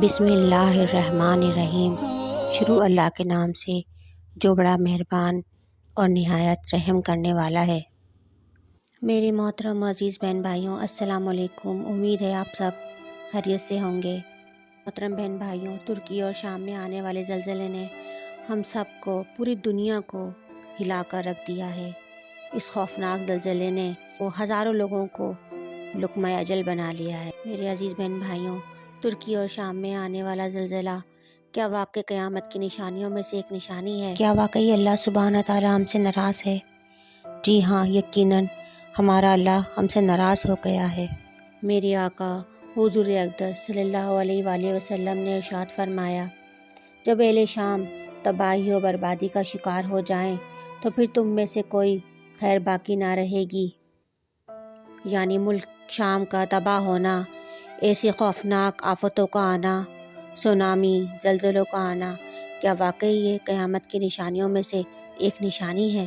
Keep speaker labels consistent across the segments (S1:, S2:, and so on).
S1: بسم اللہ الرحمن الرحیم۔ شروع اللہ کے نام سے جو بڑا مہربان اور نہایت رحم کرنے والا ہے۔ میرے محترم عزیز بہن بھائیوں، السلام علیکم۔ امید ہے آپ سب خیریت سے ہوں گے۔ محترم بہن بھائیوں، ترکی اور شام میں آنے والے زلزلے نے ہم سب کو، پوری دنیا کو ہلا کر رکھ دیا ہے۔ اس خوفناک زلزلے نے وہ ہزاروں لوگوں کو لقمہ اجل بنا لیا ہے۔ میرے عزیز بہن بھائیوں، ترکی اور شام میں آنے والا زلزلہ کیا واقعی قیامت کی نشانیوں میں سے ایک نشانی ہے؟ کیا واقعی اللہ سبحانہ تعالیٰ ہم سے ناراض ہے؟ جی ہاں، یقیناً ہمارا اللہ ہم سے ناراض ہو گیا ہے۔ میرے آقا حضور اقدس صلی اللہ علیہ وآلہ وسلم نے ارشاد فرمایا، جب اہل شام تباہی و بربادی کا شکار ہو جائیں تو پھر تم میں سے کوئی خیر باقی نہ رہے گی۔ یعنی ملک شام کا تباہ ہونا، ایسی خوفناک آفتوں کا آنا، سونامی، زلزلوں کا آنا، کیا واقعی یہ قیامت کی نشانیوں میں سے ایک نشانی ہے؟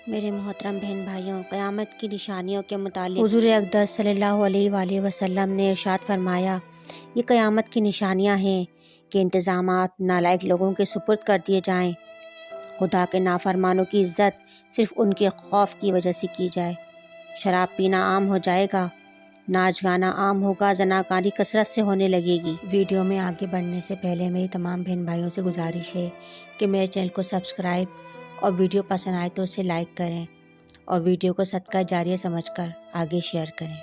S1: میرے محترم بہن بھائیوں، قیامت کی نشانیوں کے متعلق حضور اقدس صلی اللہ علیہ وآلہ وسلم نے ارشاد فرمایا، یہ قیامت کی نشانیاں ہیں کہ انتظامات نالائق لوگوں کے سپرد کر دیے جائیں، خدا کے نافرمانوں کی عزت صرف ان کے خوف کی وجہ سے کی جائے، شراب پینا عام ہو جائے گا، ناچ گانا عام ہوگا، زناکاری کثرت سے ہونے لگے گی۔ ویڈیو میں آگے بڑھنے سے پہلے میری تمام بہن بھائیوں سے گزارش ہے کہ میرے چینل کو سبسکرائب اور ویڈیو پسند آئے تو اسے لائک کریں اور ویڈیو کو صدقہ جاریہ سمجھ کر آگے شیئر کریں۔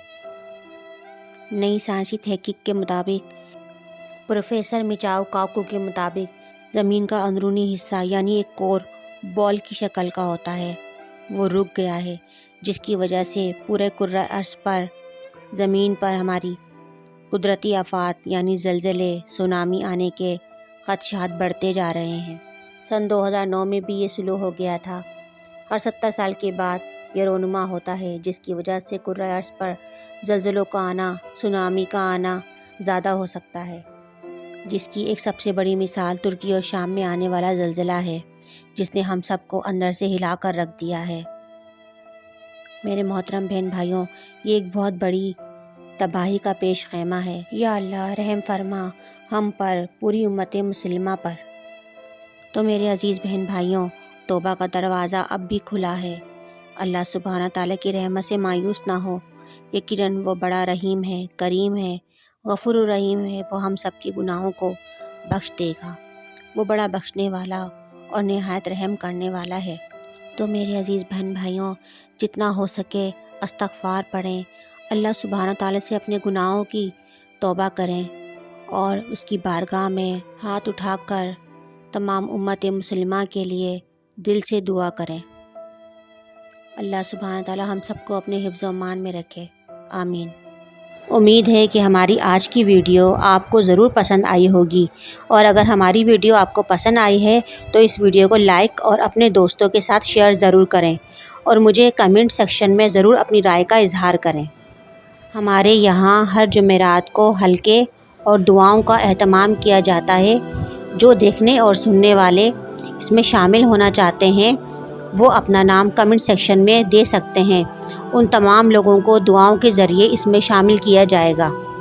S1: نئی سائنسی تحقیق کے مطابق، پروفیسر میچاؤ کاکو کے مطابق، زمین کا اندرونی حصہ یعنی ایک کور بال کی شکل کا ہوتا ہے، وہ رک گیا ہے، جس کی وجہ سے پورے کرۂ ارض پر، زمین پر ہماری قدرتی آفات یعنی زلزلے، سونامی آنے کے خدشات بڑھتے جا رہے ہیں۔ سن 2009 میں بھی یہ شروع ہو گیا تھا۔ ہر 70 سال کے بعد یہ رونما ہوتا ہے، جس کی وجہ سے کرۂ ارض پر زلزلوں کا آنا، سونامی کا آنا زیادہ ہو سکتا ہے، جس کی ایک سب سے بڑی مثال ترکی اور شام میں آنے والا زلزلہ ہے، جس نے ہم سب کو اندر سے ہلا کر رکھ دیا ہے۔ میرے محترم بہن بھائیوں، یہ ایک بہت بڑی تباہی کا پیش خیمہ ہے۔ یا اللہ رحم فرما ہم پر، پوری امت مسلمہ پر۔ تو میرے عزیز بہن بھائیوں، توبہ کا دروازہ اب بھی کھلا ہے۔ اللہ سبحانہ تعالیٰ کی رحمت سے مایوس نہ ہو، یقیناً وہ بڑا رحیم ہے، کریم ہے، غفور الرحیم ہے، وہ ہم سب کے گناہوں کو بخش دے گا۔ وہ بڑا بخشنے والا اور نہایت رحم کرنے والا ہے۔ تو میرے عزیز بہن بھائیوں، جتنا ہو سکے استغفار پڑھیں، اللہ سبحانہ تعالیٰ سے اپنے گناہوں کی توبہ کریں اور اس کی بارگاہ میں ہاتھ اٹھا کر تمام امت مسلمہ کے لیے دل سے دعا کریں۔ اللہ سبحانہ تعالیٰ ہم سب کو اپنے حفظ و امان میں رکھے، آمین۔ امید ہے کہ ہماری آج کی ویڈیو آپ کو ضرور پسند آئی ہوگی، اور اگر ہماری ویڈیو آپ کو پسند آئی ہے تو اس ویڈیو کو لائک اور اپنے دوستوں کے ساتھ شیئر ضرور کریں، اور مجھے کمنٹ سیکشن میں ضرور اپنی رائے کا اظہار کریں۔ ہمارے یہاں ہر جمعرات کو حلقے اور دعاؤں کا اہتمام کیا جاتا ہے۔ جو دیکھنے اور سننے والے اس میں شامل ہونا چاہتے ہیں وہ اپنا نام کمنٹ سیکشن میں دے سکتے ہیں، ان تمام لوگوں کو دعاؤں کے ذریعے اس میں شامل کیا جائے گا۔